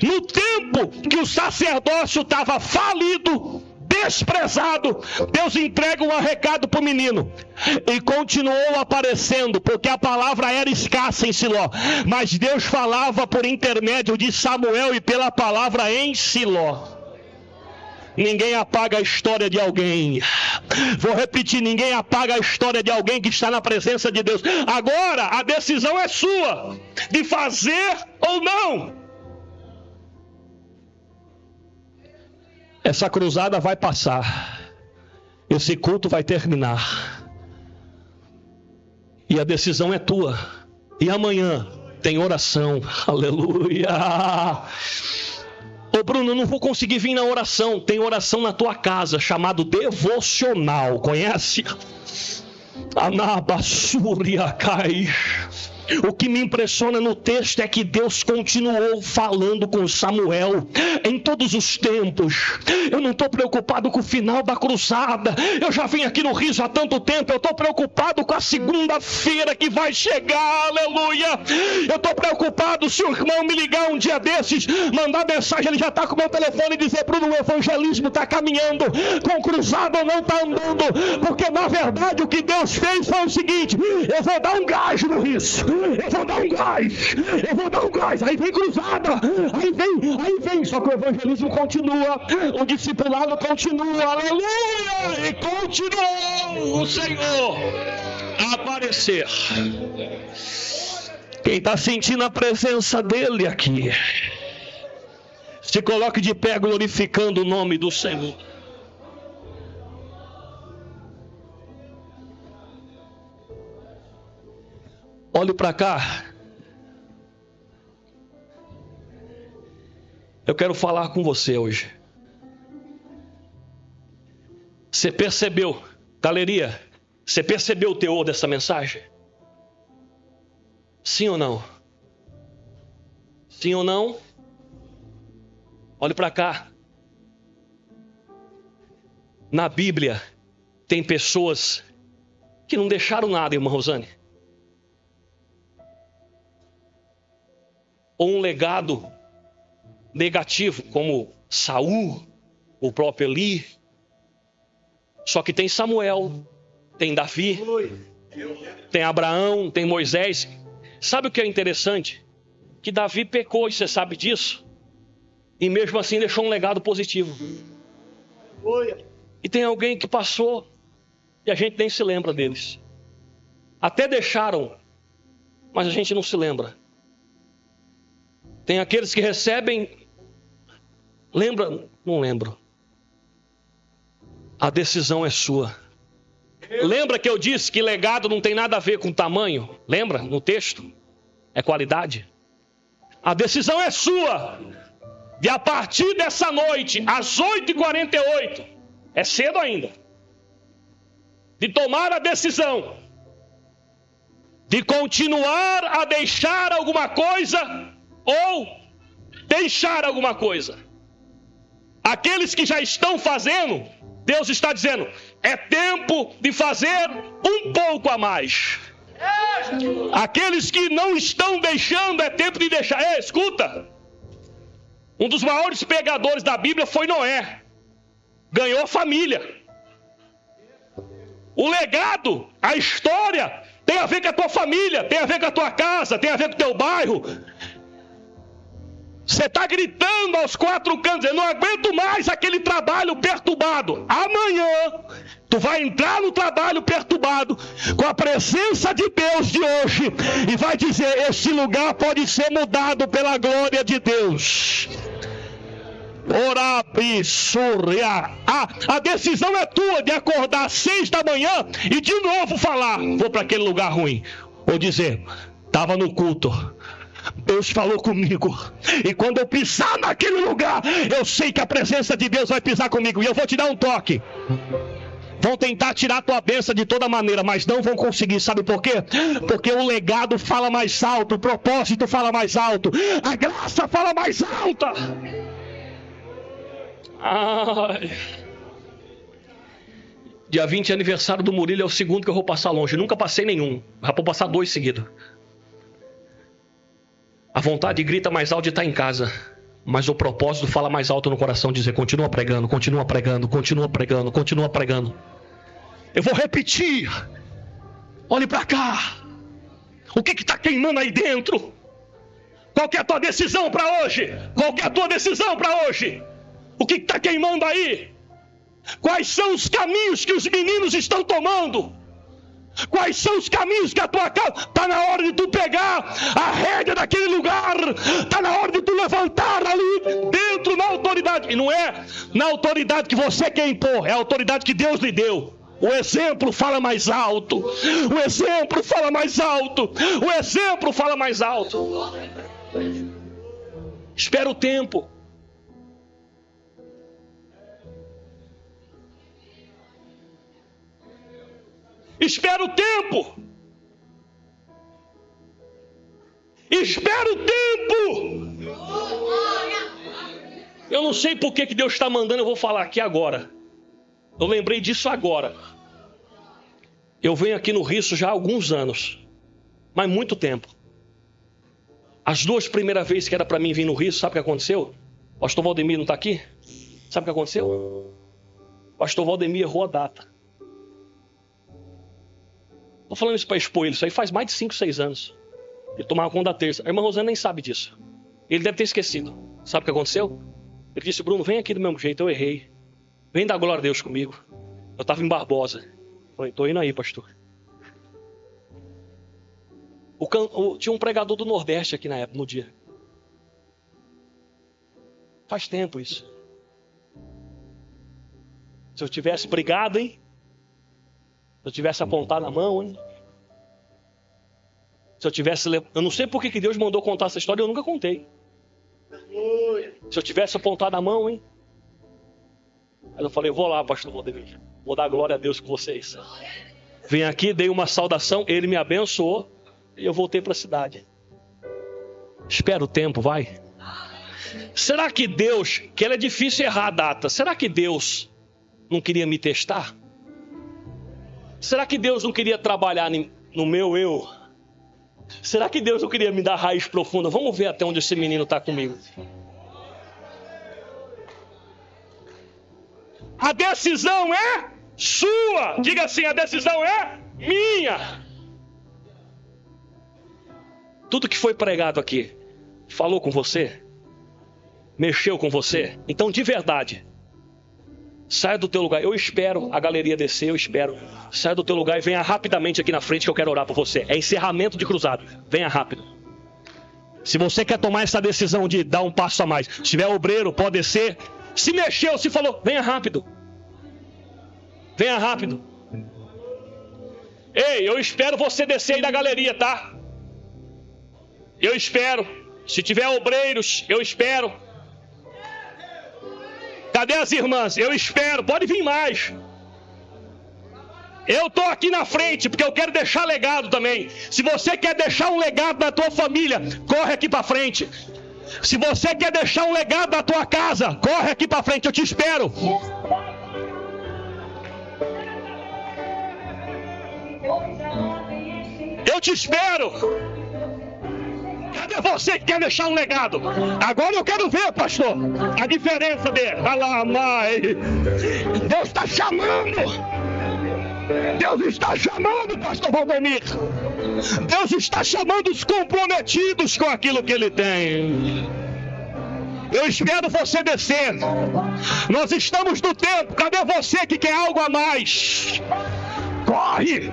No tempo que o sacerdócio estava falido, desprezado, Deus entrega um recado para o menino e continuou aparecendo, porque a palavra era escassa em Siló, mas Deus falava por intermédio de Samuel e pela palavra em Siló. Ninguém apaga a história de alguém. Vou repetir, ninguém apaga a história de alguém que está na presença de Deus. Agora a decisão é sua, de fazer ou não. Essa cruzada vai passar. Esse culto vai terminar. E a decisão é tua. E amanhã tem oração. Aleluia. Ô Bruno, eu não vou conseguir vir na oração. Tem oração na tua casa, chamado devocional. Conhece? Anabassuriacai. O que me impressiona no texto é que Deus continuou falando com Samuel em todos os tempos. Eu não estou preocupado com o final da cruzada. Eu já venho aqui no Riso há tanto tempo. Eu estou preocupado com a segunda-feira que vai chegar. Aleluia. Eu estou preocupado se o irmão me ligar um dia desses, mandar mensagem, ele já está com o meu telefone e dizer: Bruno, o evangelismo está caminhando, com cruzada ou não está andando. Porque na verdade o que Deus fez foi o seguinte: eu vou dar um gás no Riso. Eu vou dar um gás. Aí vem cruzada. Aí vem. Só que o evangelismo continua. O discipulado continua. Aleluia. E continuou o Senhor a aparecer. Quem está sentindo a presença dele aqui, se coloque de pé glorificando o nome do Senhor. Olhe para cá. Eu quero falar com você hoje. Você percebeu, galeria? Você percebeu o teor dessa mensagem? Sim ou não? Sim ou não? Olhe para cá. Na Bíblia tem pessoas que não deixaram nada, irmã Rosane. Ou um legado negativo, como Saul, o próprio Eli. Só que tem Samuel, tem Davi, tem Abraão, tem Moisés. Sabe o que é interessante? Que Davi pecou, e você sabe disso. E mesmo assim deixou um legado positivo. E tem alguém que passou e a gente nem se lembra deles. Até deixaram, mas a gente não se lembra. Tem aqueles que recebem, lembra? Não lembro. A decisão é sua. Lembra que eu disse que legado não tem nada a ver com tamanho? Lembra no texto? É qualidade. A decisão é sua. De a partir dessa noite, às 8h48, é cedo ainda, de tomar a decisão de continuar a deixar alguma coisa ou deixar alguma coisa. Aqueles que já estão fazendo, Deus está dizendo: é tempo de fazer um pouco a mais. Aqueles que não estão deixando, é tempo de deixar. Escuta, um dos maiores pregadores da Bíblia foi Noé. Ganhou família. O legado, a história, tem a ver com a tua família, tem a ver com a tua casa, tem a ver com o teu bairro. Você está gritando aos quatro cantos: eu não aguento mais aquele trabalho perturbado. Amanhã, tu vai entrar no trabalho perturbado com a presença de Deus de hoje e vai dizer: esse lugar pode ser mudado pela glória de Deus. A decisão é tua de acordar às 6 da manhã e de novo falar: vou para aquele lugar ruim. Ou dizer: estava no culto, Deus falou comigo, e quando eu pisar naquele lugar, eu sei que a presença de Deus vai pisar comigo, e eu vou te dar um toque. Vão tentar tirar a tua bênção de toda maneira, mas não vão conseguir. Sabe por quê? Porque o legado fala mais alto, o propósito fala mais alto, a graça fala mais alta. Ai. Dia 20 é aniversário do Murilo, é o segundo que eu vou passar longe. Nunca passei nenhum, já vou passar 2 seguidos. A vontade grita mais alto de estar em casa, mas o propósito fala mais alto no coração, dizer: continua pregando, continua pregando, continua pregando, continua pregando. Eu vou repetir. Olhe para cá. O que está queimando aí dentro? Qual que é a tua decisão para hoje? Qual que é a tua decisão para hoje? O que está queimando aí? Quais são os caminhos que os meninos estão tomando? Quais são os caminhos que a tua casa... Está na hora de tu pegar a rédea daquele lugar. Está na hora de tu levantar ali dentro na autoridade. E não é na autoridade que você quer impor, é a autoridade que Deus lhe deu. O exemplo fala mais alto. O exemplo fala mais alto. O exemplo fala mais alto. Espera o tempo. Espera o tempo. Espera o tempo. Eu não sei por que Deus está mandando, eu vou falar aqui agora. Eu lembrei disso agora. Eu venho aqui no Risso já há alguns anos, mas muito tempo. As 2 primeiras vezes que era para mim vir no Risso, sabe o que aconteceu? O pastor Valdemir não está aqui? Sabe o que aconteceu? O pastor Valdemir errou a data. Estou falando isso para expor ele. Isso aí faz mais de 5, 6 anos. Ele tomava conta da terça. A irmã Rosana nem sabe disso. Ele deve ter esquecido. Sabe o que aconteceu? Ele disse: Bruno, vem aqui do mesmo jeito. Eu errei. Vem dar glória a Deus comigo. Eu estava em Barbosa. Eu falei: estou indo aí, pastor. Tinha um pregador do Nordeste aqui na época, no dia. Faz tempo isso. Se eu tivesse brigado, hein? Se eu tivesse apontado a mão, hein? Se eu tivesse... Eu não sei por que Deus mandou contar essa história, eu nunca contei. Se eu tivesse apontado a mão, hein? Aí eu falei: vou lá, pastor Valdemir. Vou dar glória a Deus com vocês. Vim aqui, dei uma saudação, ele me abençoou e eu voltei para a cidade. Espera o tempo, vai. Será que Deus... Que é difícil errar a data. Será que Deus não queria me testar? Será que Deus não queria trabalhar no meu eu? Será que Deus não queria me dar raiz profunda? Vamos ver até onde esse menino está comigo. A decisão é sua. Diga assim: a decisão é minha. Tudo que foi pregado aqui falou com você? Mexeu com você? Então, de verdade, saia do teu lugar. Eu espero a galeria descer, eu espero. Saia do teu lugar e venha rapidamente aqui na frente que eu quero orar por você. É encerramento de cruzado. Venha rápido. Se você quer tomar essa decisão de dar um passo a mais, se tiver obreiro, pode descer. Se mexeu, se falou, venha rápido. Venha rápido. Ei, eu espero você descer aí da galeria, tá? Eu espero. Se tiver obreiros, eu espero. Cadê as irmãs? Eu espero, pode vir mais. Eu estou aqui na frente porque eu quero deixar legado também. Se você quer deixar um legado na tua família, corre aqui para frente. Se você quer deixar um legado na tua casa, corre aqui para frente, eu te espero. Eu te espero. Cadê você que quer deixar um legado? Agora eu quero ver, pastor, a diferença dele. Vai lá, mãe. Deus está chamando. Deus está chamando, pastor Valdemir. Deus está chamando os comprometidos com aquilo que Ele tem. Eu espero você descer. Nós estamos no tempo. Cadê você que quer algo a mais? Corre!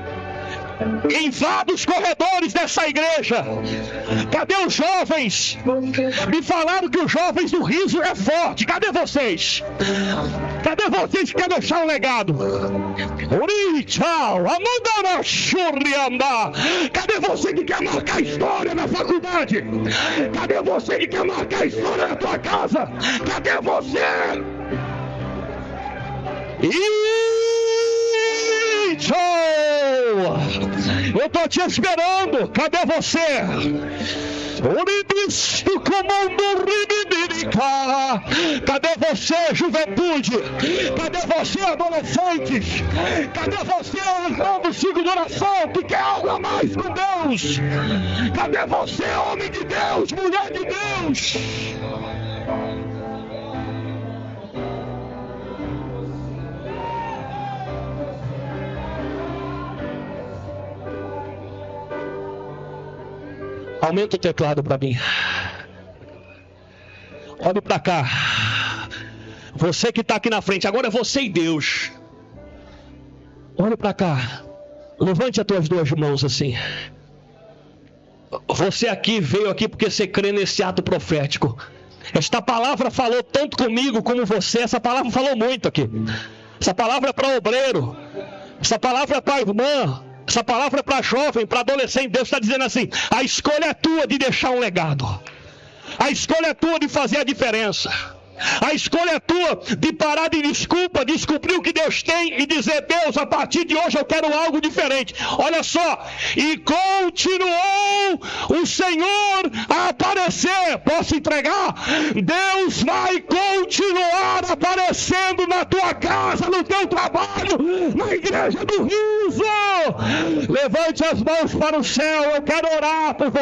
invada os corredores dessa igreja. Cadê os jovens? Me falaram que os jovens do riso é forte. Cadê vocês? Cadê vocês que querem deixar um legado? Cadê você que quer marcar história na faculdade? Cadê você que quer marcar história na tua casa? Cadê você? Eu tô te esperando. Cadê você? Cadê você, juventude? Cadê você, adolescentes? Cadê você, irmão do ciclo de oração, que quer algo a mais com Deus? Cadê você, homem de Deus, mulher de Deus? Aumenta o teclado para mim. Olhe para cá. Você que está aqui na frente, agora é você e Deus. Olhe para cá. Levante as tuas duas mãos assim. Você aqui veio aqui porque você crê nesse ato profético. Esta palavra falou tanto comigo como você. Essa palavra falou muito aqui. Essa palavra é para obreiro. Essa palavra é para irmã. Essa palavra é para jovem, para adolescente. Deus está dizendo assim: a escolha é tua de deixar um legado. A escolha é tua de fazer a diferença. A escolha é tua de parar de desculpa, descobrir o que Deus tem e dizer: Deus, a partir de hoje eu quero algo diferente. Olha só, e continuou o Senhor a aparecer. Posso entregar? Deus vai continuar aparecendo na tua casa, no teu trabalho, na igreja do riso. Levante as mãos para o céu, eu quero orar por você.